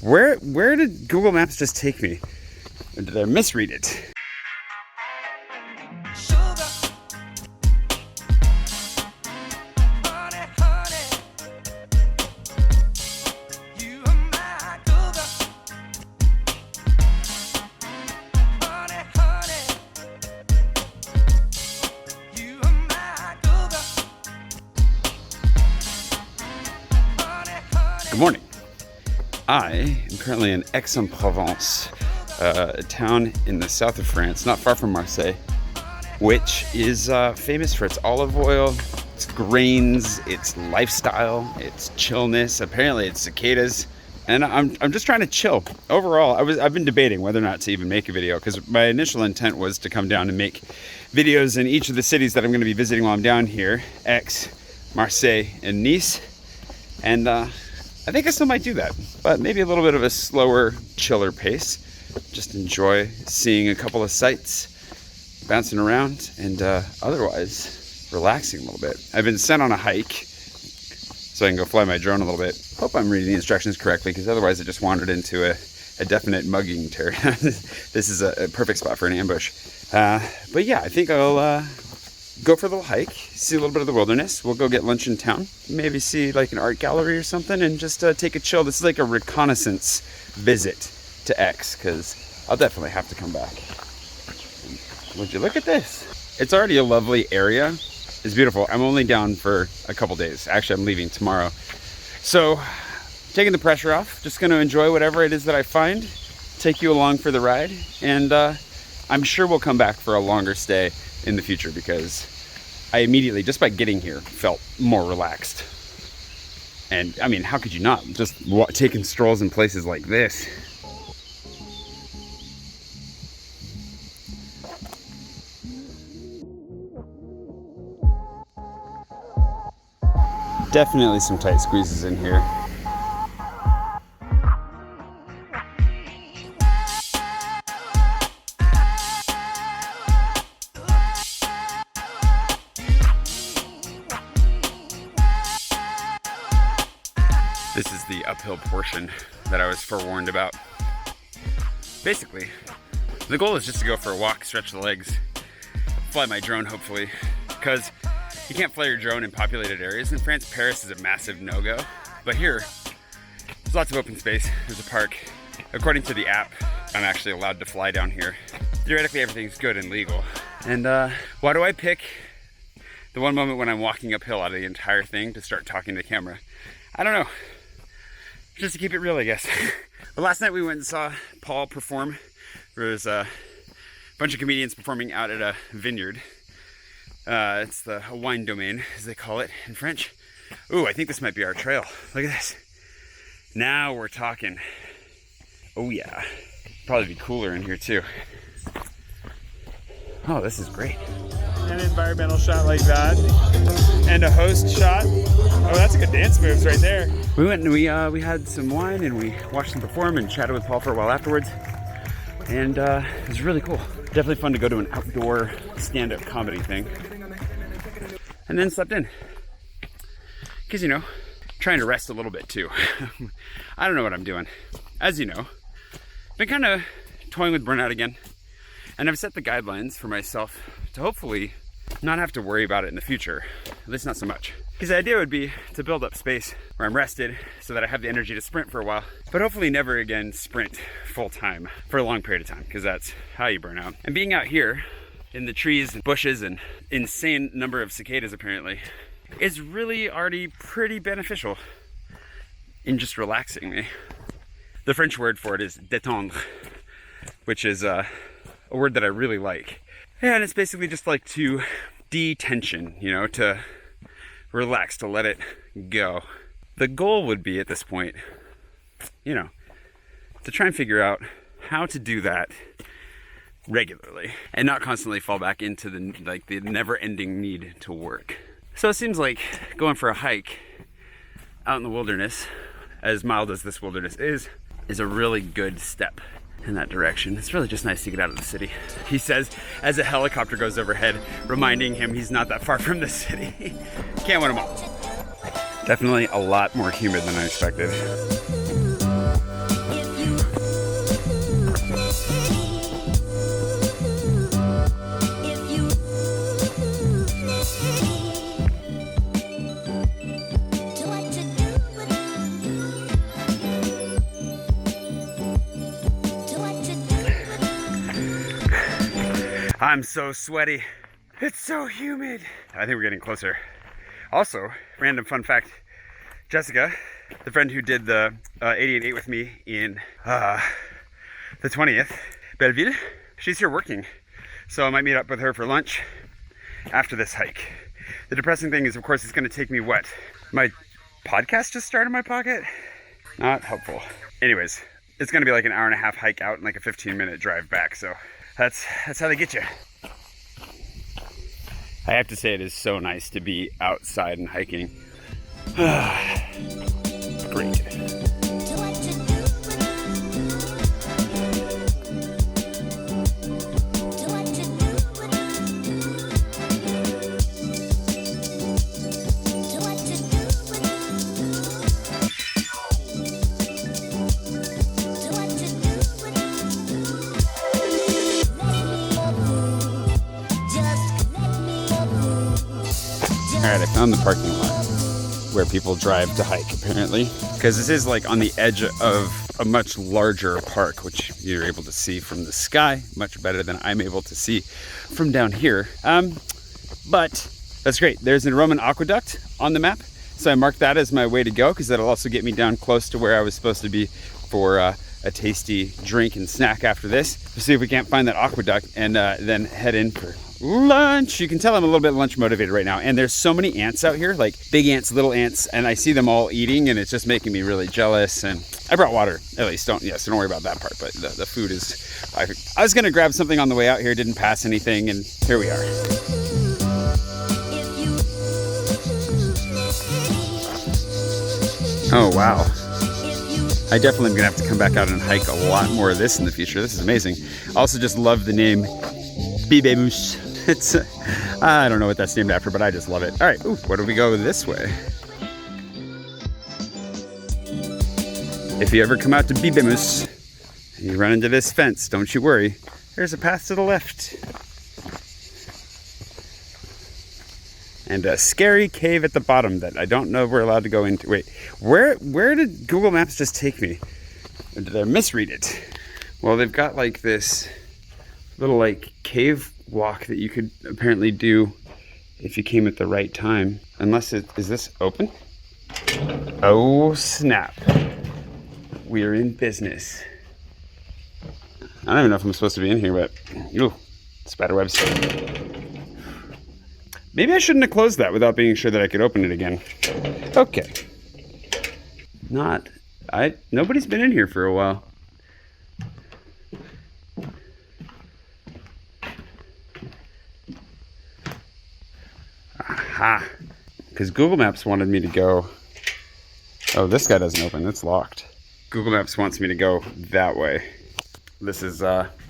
Where did Google Maps just take me? Or did I misread it? Good morning. I am currently in Aix-en-Provence, a town in the south of France, not far from Marseille, which is famous for its olive oil, its grains, its lifestyle, its chillness. Apparently it's cicadas, and I'm just trying to chill. Overall, I've been debating whether or not to even make a video, because my initial intent was to come down and make videos in each of the cities that I'm going to be visiting while I'm down here: Aix, Marseille, and Nice. And I think I still might do that, but maybe a little bit of a slower, chiller pace. Just enjoy seeing a couple of sights, bouncing around, and otherwise relaxing a little bit. I've been sent on a hike so I can go fly my drone a little bit. Hope I'm reading the instructions correctly, because otherwise I just wandered into a definite mugging territory. This is a perfect spot for an ambush. But yeah, I think I'll go for a little hike, see a little bit of the wilderness. We'll go get lunch in town, maybe see like an art gallery or something, and just take a chill. This is like a reconnaissance visit to Aix, because I'll definitely have to come back. Would you look at this? It's already a lovely area. It's beautiful. I'm only down for a couple days. Actually, I'm leaving tomorrow. So, taking the pressure off, just gonna enjoy whatever it is that I find, take you along for the ride, and I'm sure we'll come back for a longer stay in the future, because I immediately, just by getting here, felt more relaxed. And I mean, how could you not? Just taking strolls in places like this. Definitely some tight squeezes in here. This is the uphill portion that I was forewarned about. Basically, the goal is just to go for a walk, stretch the legs, fly my drone hopefully, because you can't fly your drone in populated areas. In France, Paris is a massive no-go, but here, there's lots of open space, there's a park. According to the app, I'm actually allowed to fly down here. Theoretically, everything's good and legal. And why do I pick the one moment when I'm walking uphill out of the entire thing to start talking to camera? I don't know. Just to keep it real, I guess. But last night we went and saw Paul perform. There was a bunch of comedians performing out at a vineyard. It's a wine domain, as they call it in French. Ooh, I think this might be our trail. Look at this. Now we're talking. Oh yeah. Probably be cooler in here too. Oh, this is great. An environmental shot like that, and a host shot. Oh, that's a good dance moves right there. We went and we had some wine, and we watched them perform and chatted with Paul for a while afterwards. And it was really cool. Definitely fun to go to an outdoor stand-up comedy thing. And then slept in. Because, you know, trying to rest a little bit too. I don't know what I'm doing. As you know, been kind of toying with burnout again. And I've set the guidelines for myself to hopefully not have to worry about it in the future. At least not so much. Because the idea would be to build up space where I'm rested so that I have the energy to sprint for a while, but hopefully never again sprint full time for a long period of time, because that's how you burn out. And being out here in the trees and bushes and insane number of cicadas apparently is really already pretty beneficial in just relaxing me. The French word for it is détendre, which is a word that I really like. And it's basically just like to de-tension, you know, to relax, to let it go. The goal would be at this point, you know, to try and figure out how to do that regularly and not constantly fall back into the never-ending need to work. So it seems like going for a hike out in the wilderness, as mild as this wilderness is a really good step in that direction. It's really just nice to get out of the city, he says, as a helicopter goes overhead, reminding him he's not that far from the city. Can't win them all. Definitely a lot more humid than I expected. I'm so sweaty. It's so humid. I think we're getting closer. Also, random fun fact, Jessica, the friend who did the 88 with me in the 20th, Belleville, she's here working. So I might meet up with her for lunch after this hike. The depressing thing is, of course, it's gonna take me what? My podcast just started in my pocket? Not helpful. Anyways, it's gonna be like an hour-and-a-half hike out and like a 15-minute drive back. So that's how they get you. I have to say, it is so nice to be outside and hiking. Great. Alright, I found the parking lot where people drive to hike, apparently. Because this is like on the edge of a much larger park, which you're able to see from the sky, much better than I'm able to see from down here. But that's great. There's a Roman aqueduct on the map, so I marked that as my way to go, because that'll also get me down close to where I was supposed to be for a tasty drink and snack after this. We'll see if we can't find that aqueduct and then head in for lunch. You can tell I'm a little bit lunch motivated right now, and there's so many ants out here, like big ants, little ants, and I see them all eating, and it's just making me really jealous. And I brought water, at least. Don't worry about that part, but the food is, I was gonna grab something on the way out here, didn't pass anything, and here we are. Oh wow, I definitely am gonna have to come back out and hike a lot more of this in the future. This is amazing. I also just love the name Bibémus. It's, I don't know what that's named after, but I just love it. All right, ooh, where do we go this way? If you ever come out to Bibémus and you run into this fence, don't you worry. There's a path to the left. And a scary cave at the bottom that I don't know if we're allowed to go into. Wait, where did Google Maps just take me? Or did I misread it? Well, they've got like this little like cave walk that you could apparently do if you came at the right time. Unless is this open? Oh snap. We're in business. I don't even know if I'm supposed to be in here, but ooh, spiderwebs. Maybe I shouldn't have closed that without being sure that I could open it again. Okay. Nobody's been in here for a while. Aha. Because Google Maps wanted me to go. Oh, this guy doesn't open. It's locked. Google Maps wants me to go that way. This is,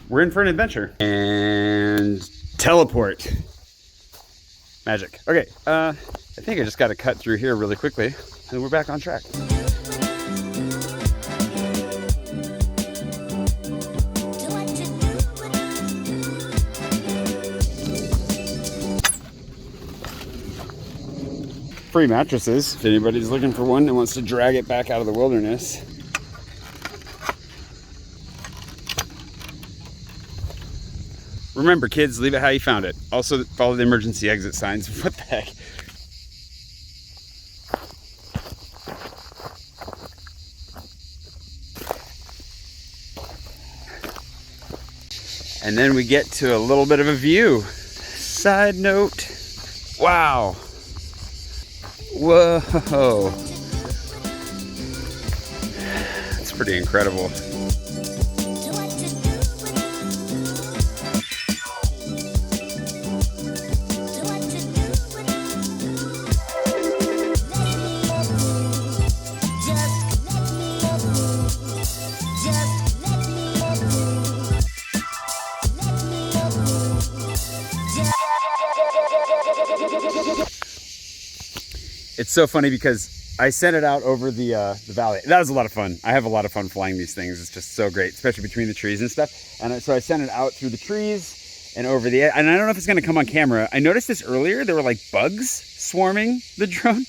we're in for an adventure. And teleport. Magic. Okay, I think I just got to cut through here really quickly, and we're back on track. Free mattresses, if anybody's looking for one and wants to drag it back out of the wilderness. Remember, kids, leave it how you found it. Also, follow the emergency exit signs. What the heck? And then we get to a little bit of a view. Side note. Wow. Whoa. That's pretty incredible. It's so funny because I sent it out over the valley. That was a lot of fun. I have a lot of fun flying these things. It's just so great, especially between the trees and stuff. And so I sent it out through the trees and over the edge. And I don't know if it's going to come on camera. I noticed this earlier. There were like bugs swarming the drone.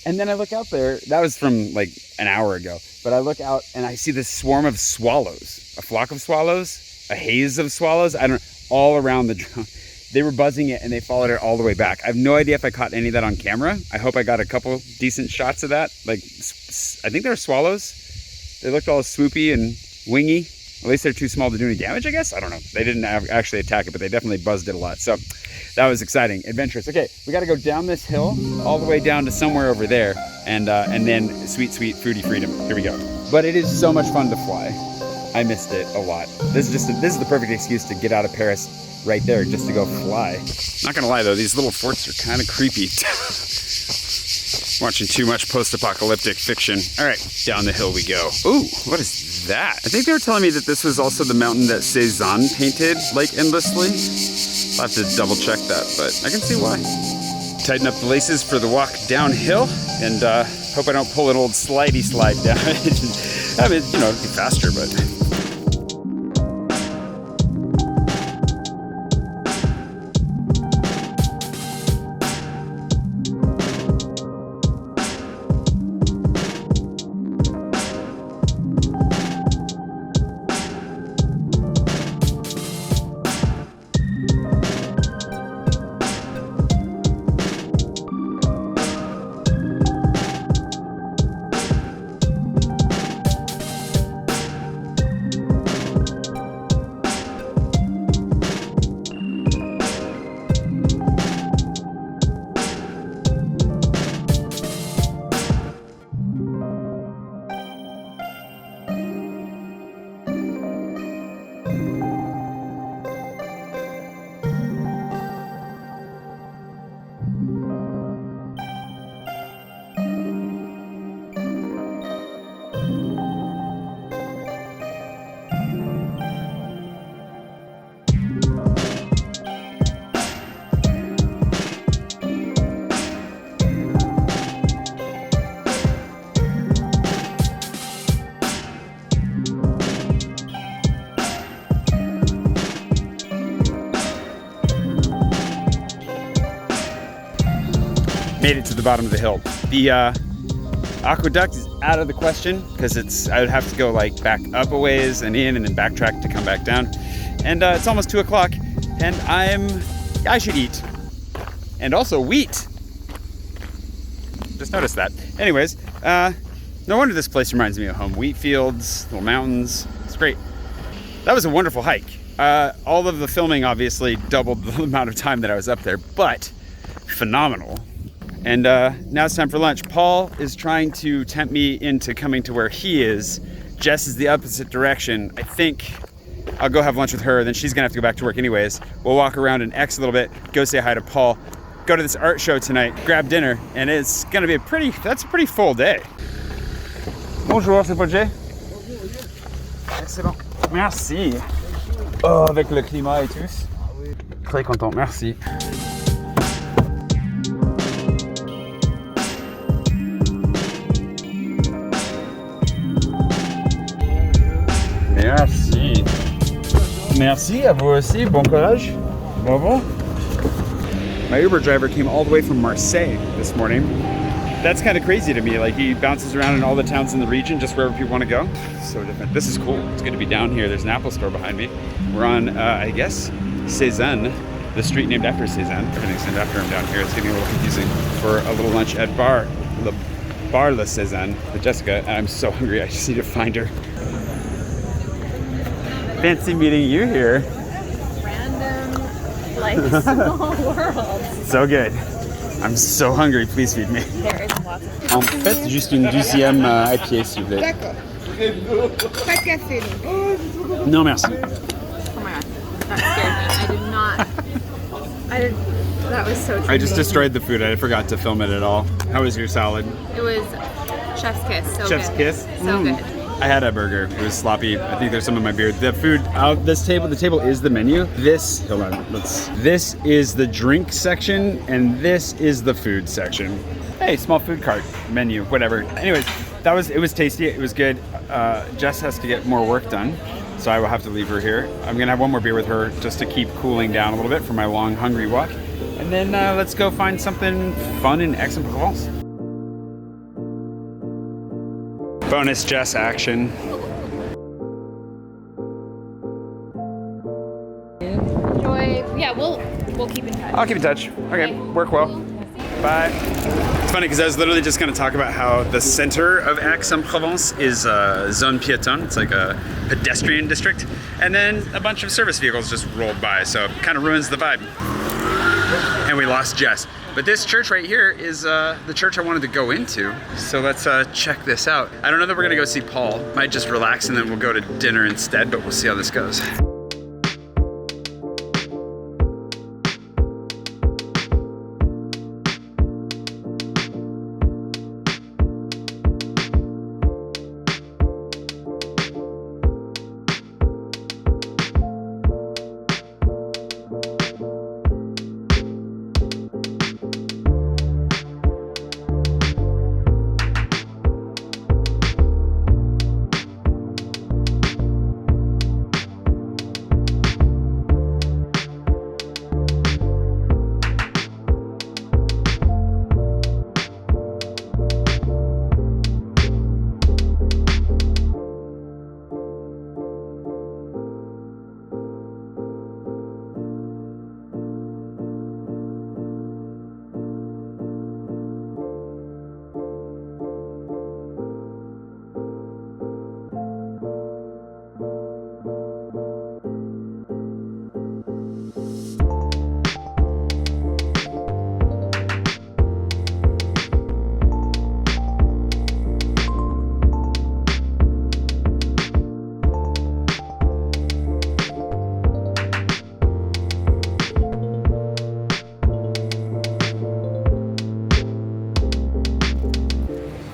And then I look out there. That was from like an hour ago. But I look out and I see this swarm of swallows, a flock of swallows. a haze of swallows. I don't, all around the drone. They were buzzing it and they followed it all the way back. I have no idea if I caught any of that on camera. I hope I got a couple decent shots of that. Like, I think they're swallows. They looked all swoopy and wingy. At least they're too small to do any damage, I guess. I don't know. They didn't actually attack it, but they definitely buzzed it a lot. So that was exciting, adventurous. Okay, we got to go down this hill all the way down to somewhere over there, and then sweet, sweet foodie freedom. Here we go. But it is so much fun to fly. I missed it a lot. This is the perfect excuse to get out of Paris right there, just to go fly. Not gonna lie though, these little forts are kind of creepy. Watching too much post-apocalyptic fiction. All right, down the hill we go. Ooh, what is that? I think they were telling me that this was also the mountain that Cézanne painted like endlessly. I'll have to double check that, but I can see why. Tighten up the laces for the walk downhill, and hope I don't pull an old slidey slide down. I mean, you know, it'd be faster, but. Made it to the bottom of the hill. The aqueduct is out of the question because I would have to go like back up a ways and in and then backtrack to come back down. And it's almost 2 o'clock and I should eat. And also wheat. Just noticed that. Anyways, no wonder this place reminds me of home. Wheat fields, little mountains, it's great. That was a wonderful hike. All of the filming obviously doubled the amount of time that I was up there, but phenomenal. And now it's time for lunch. Paul is trying to tempt me into coming to where he is. Jess is the opposite direction. I think I'll go have lunch with her, then she's gonna have to go back to work anyways. We'll walk around in Aix a little bit, go say hi to Paul, go to this art show tonight, grab dinner, and it's gonna be that's a pretty full day. Bonjour, c'est Paul Jay. Excellent. Merci. Oh, avec le climat et tout. Très content, merci. Merci. Merci, à vous aussi. Bon courage. Bravo. My Uber driver came all the way from Marseille this morning. That's kind of crazy to me. Like, he bounces around in all the towns in the region, just wherever people want to go. So different. This is cool. It's good to be down here. There's an Apple store behind me. We're on, I guess, Cézanne, the street named after Cézanne. Everything's named after him down here. It's getting a little confusing. For a little lunch at Bar La Cézanne with Jessica, and I'm so hungry. I just need to find her. Fancy meeting you here. Random, like, small world. So good. I'm so hungry. Please feed me. There is lots of En fait, juste une deuxième à pied, s'il vous plaît. D'accord. Pas de café, donc. Non, merci. Oh my god, that scared me. That was so tricky. I just destroyed the food. I forgot to film it at all. How was your salad? It was chef's kiss, so Chef's good. kiss? So good. I had a burger. It was sloppy. I think there's some in my beard. The food out the table is the menu. This is the drink section, and this is the food section. Hey, small food cart menu, whatever. Anyways, it was tasty. It was good. Jess has to get more work done, so I will have to leave her here. I'm gonna have one more beer with her just to keep cooling down a little bit for my long, hungry walk. And then let's go find something fun in Aix-en-Provence. Bonus Jess action. Yeah, we'll keep in touch. I'll keep in touch. Okay, work well. Bye. It's funny because I was literally just going to talk about how the center of Aix-en-Provence is a zone piétonne. It's like a pedestrian district. And then a bunch of service vehicles just rolled by, so it kind of ruins the vibe. And we lost Jess. But this church right here is the church I wanted to go into. So let's check this out. I don't know that we're gonna go see Paul. Might just relax and then we'll go to dinner instead, but we'll see how this goes.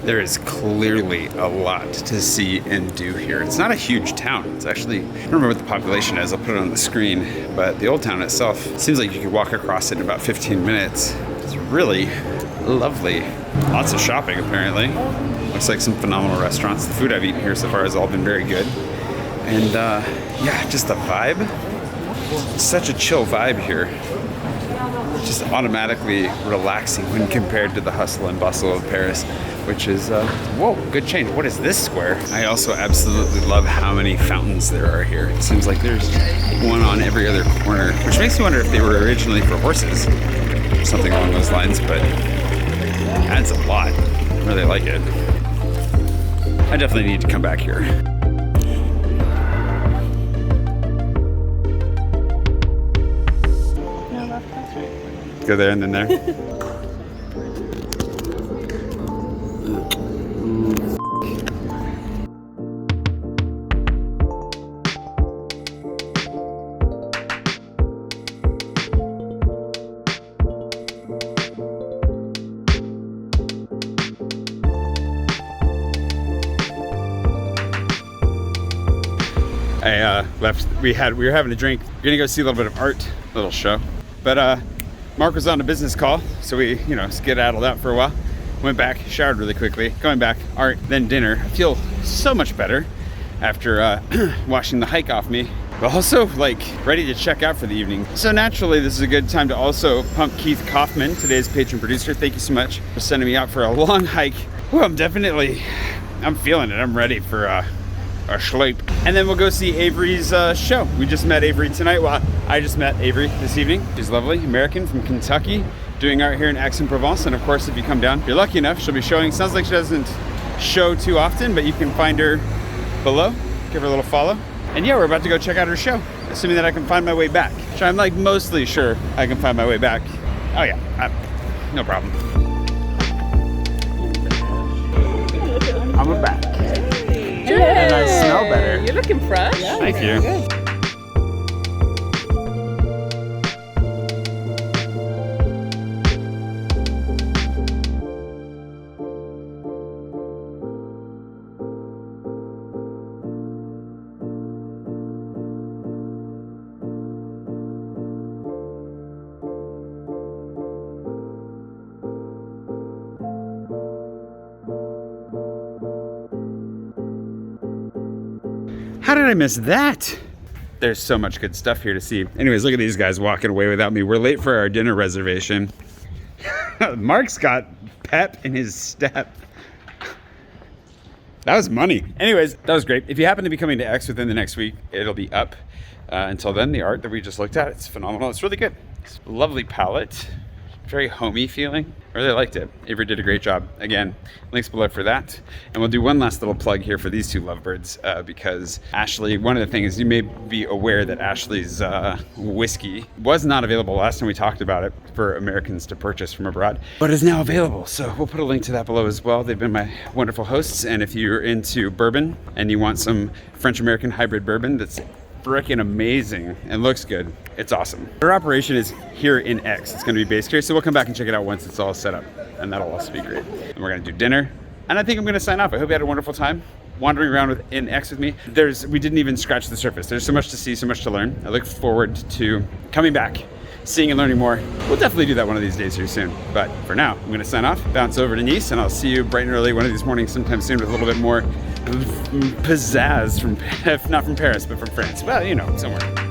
There is clearly a lot to see and do here. It's not a huge town. It's actually, I don't remember what the population is, I'll put it on the screen, but the old town itself seems like you could walk across it in about 15 minutes. It's really lovely. Lots of shopping apparently. Looks like some phenomenal restaurants. The food I've eaten here so far has all been very good. And yeah, just the vibe. It's such a chill vibe here. Just automatically relaxing when compared to the hustle and bustle of Paris, which is, whoa, good change. What is this square? I also absolutely love how many fountains there are here. It seems like there's one on every other corner, which makes me wonder if they were originally for horses or something along those lines, but adds a lot. I really like it. I definitely need to come back here. Go there and then there. I left. We were having a drink. We're gonna go see a little bit of art, little show, but Mark was on a business call, so we, skedaddled out for a while. Went back, showered really quickly, going back, art, then dinner. I feel so much better after washing the hike off me, but also ready to check out for the evening. So naturally, this is a good time to also pump Keith Kaufman, today's patron producer. Thank you so much for sending me out for a long hike. Well, I'm feeling it. I'm ready for a sleep. And then we'll go see Avery's show. We just met Avery tonight. Well, I just met Avery this evening. She's lovely, American from Kentucky, doing art here in Aix-en-Provence. And of course, if you come down, if you're lucky enough, she'll be showing. Sounds like she doesn't show too often, but you can find her below. Give her a little follow. And yeah, we're about to go check out her show, assuming that I can find my way back. So I'm mostly sure I can find my way back. Oh yeah, no problem. I'm back. Good. And I smell better. You're looking fresh. Yeah, thank you. Good. How did I miss that? There's so much good stuff here to see. Anyways, look at these guys walking away without me. We're late for our dinner reservation. Mark's got pep in his step. That was money. Anyways, that was great. If you happen to be coming to Aix within the next week, it'll be up. Until then, the art that we just looked at, it's phenomenal. It's really good. It's a lovely palette. Very homey feeling. I really liked it. Avery did a great job. Again, links below for that. And we'll do one last little plug here for these two lovebirds because Ashley, one of the things, you may be aware that Ashley's whiskey was not available last time we talked about it for Americans to purchase from abroad, but is now available. So we'll put a link to that below as well. They've been my wonderful hosts. And if you're into bourbon and you want some French-American hybrid bourbon that's freaking amazing and looks good, it's awesome. Our operation is here in Aix. It's going to be based here, so we'll come back and check it out once it's all set up, and that'll also be great. And we're going to do dinner, and I think I'm going to sign off. I hope you had a wonderful time wandering around in Aix with me. We didn't even scratch the surface. There's so much to see, so much to learn. I look forward to coming back, seeing and learning more. We'll definitely do that one of these days here soon. But for now, I'm going to sign off, bounce over to Nice, and I'll see you bright and early one of these mornings sometime soon with a little bit more pizzazz from, if not from Paris, but from France. Well, you know, somewhere.